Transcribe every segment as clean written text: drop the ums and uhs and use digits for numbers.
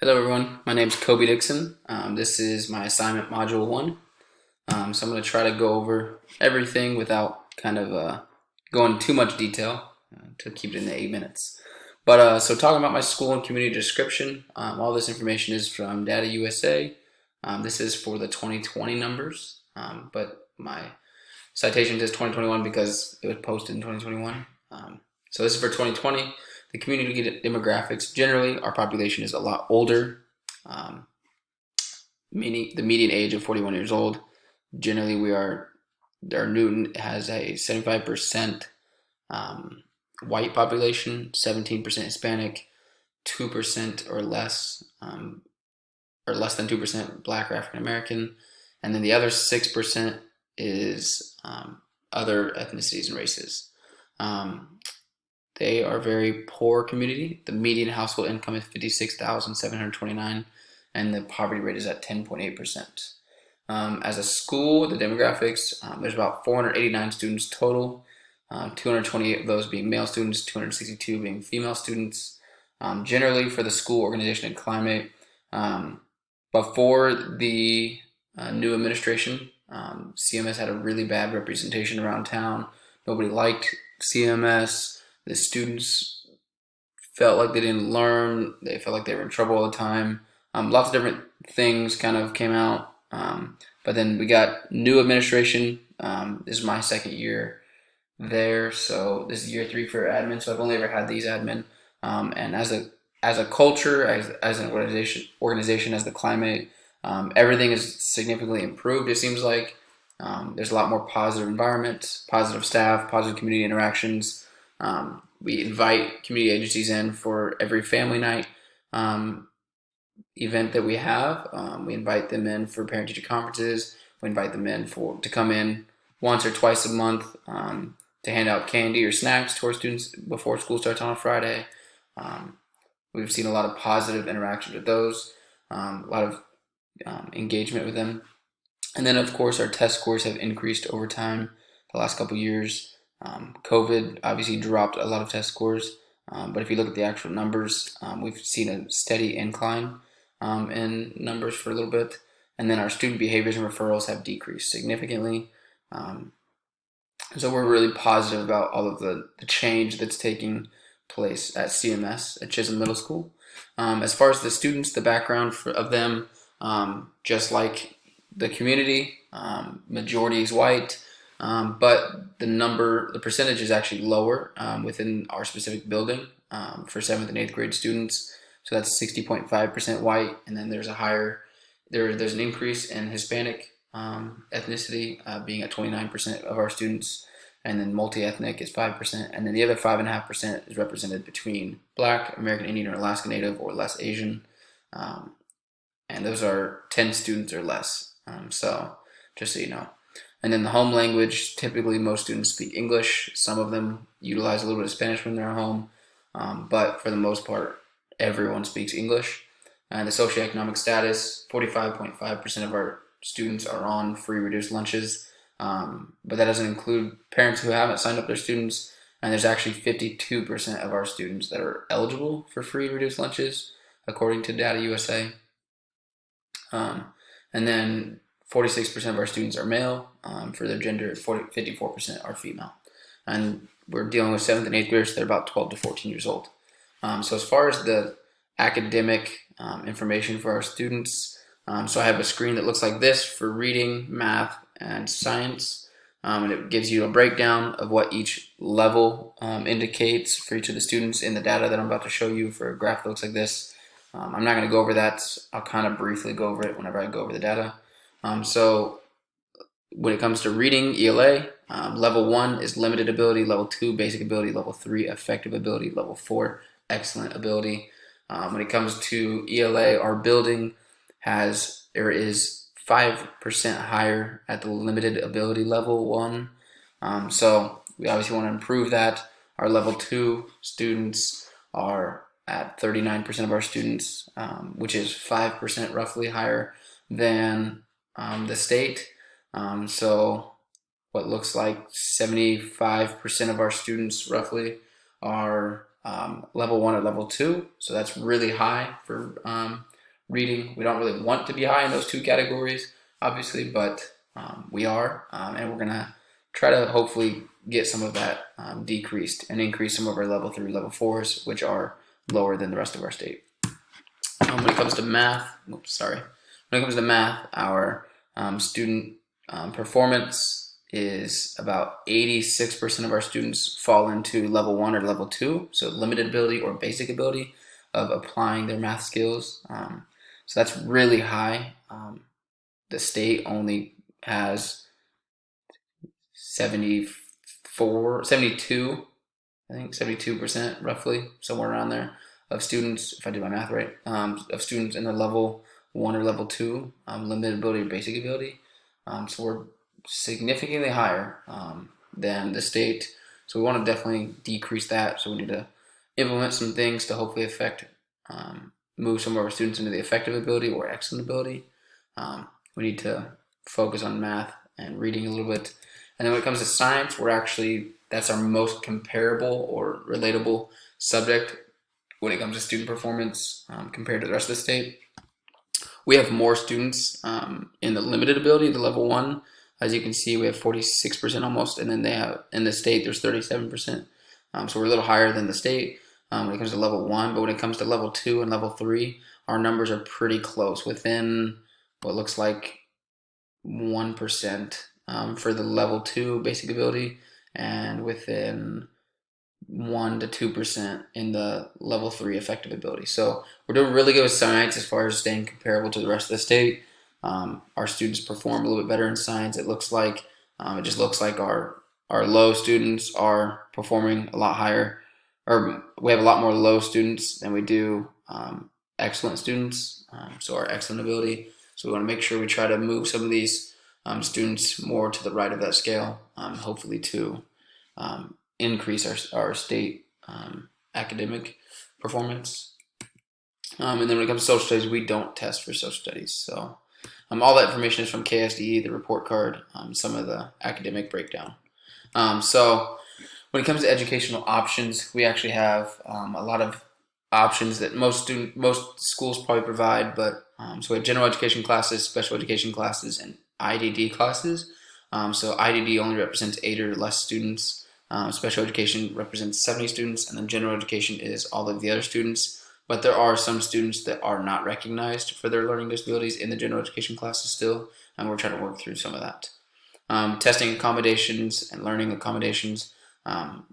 Hello everyone, my name is Kobe Dixon. This is my assignment module 1. So I'm going to try to go over everything without kind of going too much detail to keep it in the 8 minutes. So talking about my school and community description, all this information is from Data USA. This is for the 2020 numbers, but my citation says 2021 because it was posted in 2021. So this is for 2020. The community demographics, generally, our population is a lot older, meaning the median age of 41 years old. Generally, our Newton has a 75% white population, 17% Hispanic, 2% or less than 2% Black or African American, and then the other 6% is other ethnicities and races. They are a very poor community. The median household income is $56,729, and the poverty rate is at 10.8%. As a school, the demographics, there's about 489 students total, 228 of those being male students, 262 being female students. Generally, for the school organization and climate, before the new administration, CMS had a really bad representation around town. Nobody liked CMS. The students felt like they didn't learn. They felt like they were in trouble all the time. Lots of different things kind of came out. But then we got new administration. This is my second year there, so this is year 3 for admin. So I've only ever had these admin. And as a culture, as an organization, as the climate, everything is significantly improved. It seems like there's a lot more positive environment, positive staff, positive community interactions. We invite community agencies in for every family night event that we have. We invite them in for parent-teacher conferences. We invite them in to come in once or twice a month to hand out candy or snacks to our students before school starts on a Friday. We've seen a lot of positive interactions with those, a lot of engagement with them. And then, of course, our test scores have increased over time the last couple years. COVID obviously dropped a lot of test scores, but if you look at the actual numbers, we've seen a steady incline in numbers for a little bit. And then our student behaviors and referrals have decreased significantly. So we're really positive about all of the change that's taking place at CMS, at Chisholm Middle School. As far as the students, the background of them, just like the community, majority is white, but the percentage is actually lower within our specific building for 7th and 8th grade students. So that's 60.5% white, and then there's an increase in Hispanic ethnicity being at 29% of our students, and then multi-ethnic is 5%, and then the other 5.5% is represented between Black, American Indian, or Alaska Native, or less Asian, and those are 10 students or less. So just so you know. And then the home language, typically most students speak English. Some of them utilize a little bit of Spanish when they're at home, but for the most part, everyone speaks English. And the socioeconomic status, 45.5% of our students are on free reduced lunches, but that doesn't include parents who haven't signed up their students, and there's actually 52% of our students that are eligible for free reduced lunches, according to Data USA. And then 46% of our students are male. For their gender, 54% are female. And we're dealing with 7th and 8th graders that are about 12 to 14 years old. So as far as the academic information for our students, so I have a screen that looks like this for reading, math, and science. And it gives you a breakdown of what each level indicates for each of the students in the data that I'm about to show you for a graph that looks like this. I'm not going to go over that. I'll kind of briefly go over it whenever I go over the data. So when it comes to reading, ELA, level 1 is limited ability, level 2 basic ability, level 3 effective ability, level 4 excellent ability. When it comes to ELA, our building is 5% higher at the limited ability level 1. So we obviously want to improve that. Our level 2 students are at 39% of our students, which is 5% roughly higher than the state. So what looks like 75% of our students roughly are level 1 or level 2. So that's really high for reading. We don't really want to be high in those two categories, obviously, but we are, and we're gonna try to hopefully get some of that decreased and increase some of our level 3, level 4s, which are lower than the rest of our state. When it comes to math, our student performance is about 86% of our students fall into level 1 or level 2, so limited ability or basic ability of applying their math skills. So that's really high. The state only has 72, I think 72% roughly, somewhere around there, of students, if I did my math right, of students in the level 1 or level 2, limited ability or basic ability. So we're significantly higher than the state. So we want to definitely decrease that. So we need to implement some things to hopefully move some of our students into the effective ability or excellent ability. We need to focus on math and reading a little bit. And then when it comes to science, that's our most comparable or relatable subject when it comes to student performance compared to the rest of the state. We have more students in the limited ability, the level 1. As you can see, we have 46% almost, and then they have in the state there's 37%. So we're a little higher than the state when it comes to level 1, but when it comes to level 2 and level 3, our numbers are pretty close, within what looks like 1% for the level 2 basic ability, and within 1 to 2% in the level 3 effective ability. So we're doing really good with science as far as staying comparable to the rest of the state. Our students perform a little bit better in science. It just looks like our low students are performing a lot higher, or we have a lot more low students than we do excellent students. So our excellent ability. So we want to make sure we try to move some of these students more to the right of that scale, hopefully to increase our state academic performance. And then when it comes to social studies, we don't test for social studies. So all that information is from KSDE, the report card, some of the academic breakdown. So when it comes to educational options, we actually have a lot of options that most schools probably provide, but so we have general education classes, special education classes, and IDD classes. So IDD only represents 8 or less students. Special education represents 70 students, and then general education is all of the other students. But there are some students that are not recognized for their learning disabilities in the general education classes still, and we're trying to work through some of that. Testing accommodations and learning accommodations.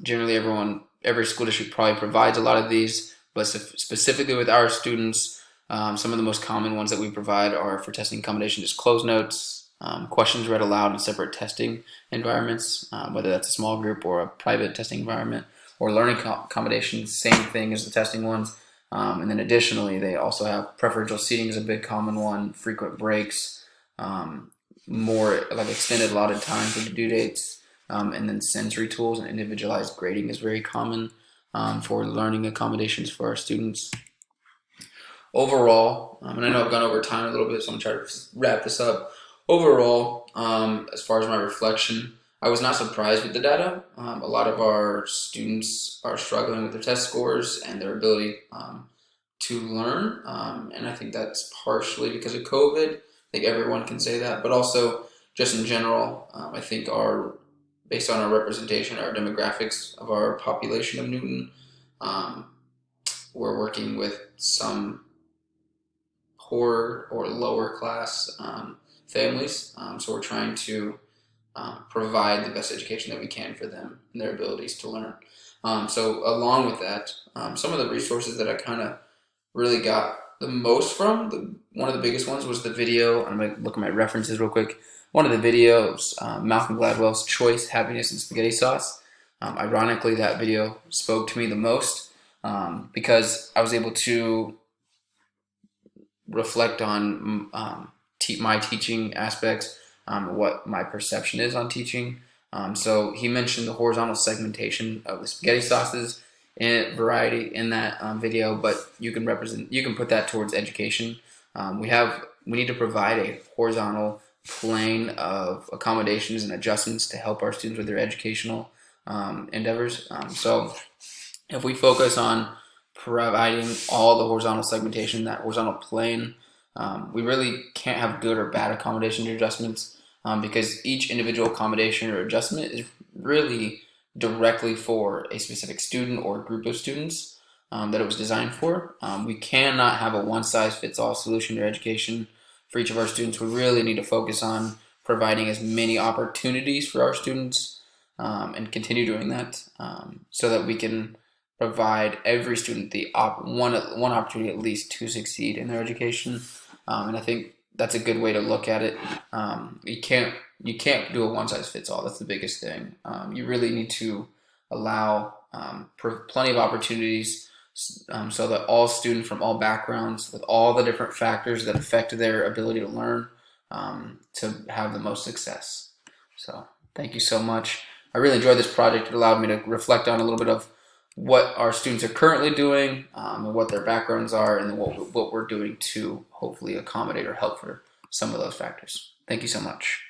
Generally, every school district probably provides a lot of these, but specifically with our students, some of the most common ones that we provide are for testing accommodation, just closed notes, questions read aloud in separate testing environments, whether that's a small group or a private testing environment, or learning accommodations, same thing as the testing ones. And then additionally, they also have preferential seating is a big common one, frequent breaks, more like extended allotted time for the due dates, and then sensory tools and individualized grading is very common for learning accommodations for our students. Overall, and I know I've gone over time a little bit, so I'm going to try to wrap this up. Overall, as far as my reflection, I was not surprised with the data. A lot of our students are struggling with their test scores and their ability to learn, and I think that's partially because of COVID. I think everyone can say that, but also just in general, I think based on our representation, our demographics of our population of Newton, we're working with some poor or lower class families, so we're trying to provide the best education that we can for them and their abilities to learn. So along with that, some of the resources that I kind of really got the most from, one of the biggest ones was the video. I'm going to look at my references real quick. One of the videos, Malcolm Gladwell's Choice, Happiness, and Spaghetti Sauce. Ironically, that video spoke to me the most because I was able to reflect on my teaching aspects, what my perception is on teaching. So he mentioned the horizontal segmentation of the spaghetti sauces in variety in that video, but you can put that towards education. We need to provide a horizontal plane of accommodations and adjustments to help our students with their educational endeavors. So if we focus on providing all the horizontal segmentation, that horizontal plane, We really can't have good or bad accommodation adjustments because each individual accommodation or adjustment is really directly for a specific student or group of students that it was designed for. We cannot have a one-size-fits-all solution to education for each of our students. We really need to focus on providing as many opportunities for our students and continue doing that so that we can provide every student the one opportunity at least to succeed in their education. And I think that's a good way to look at it. You can't do a one size fits all. That's the biggest thing. You really need to allow plenty of opportunities so that all students from all backgrounds, with all the different factors that affect their ability to learn, to have the most success. So thank you so much. I really enjoyed this project. It allowed me to reflect on a little bit of what our students are currently doing, and what their backgrounds are, and what we're doing to hopefully accommodate or help for some of those factors. Thank you so much.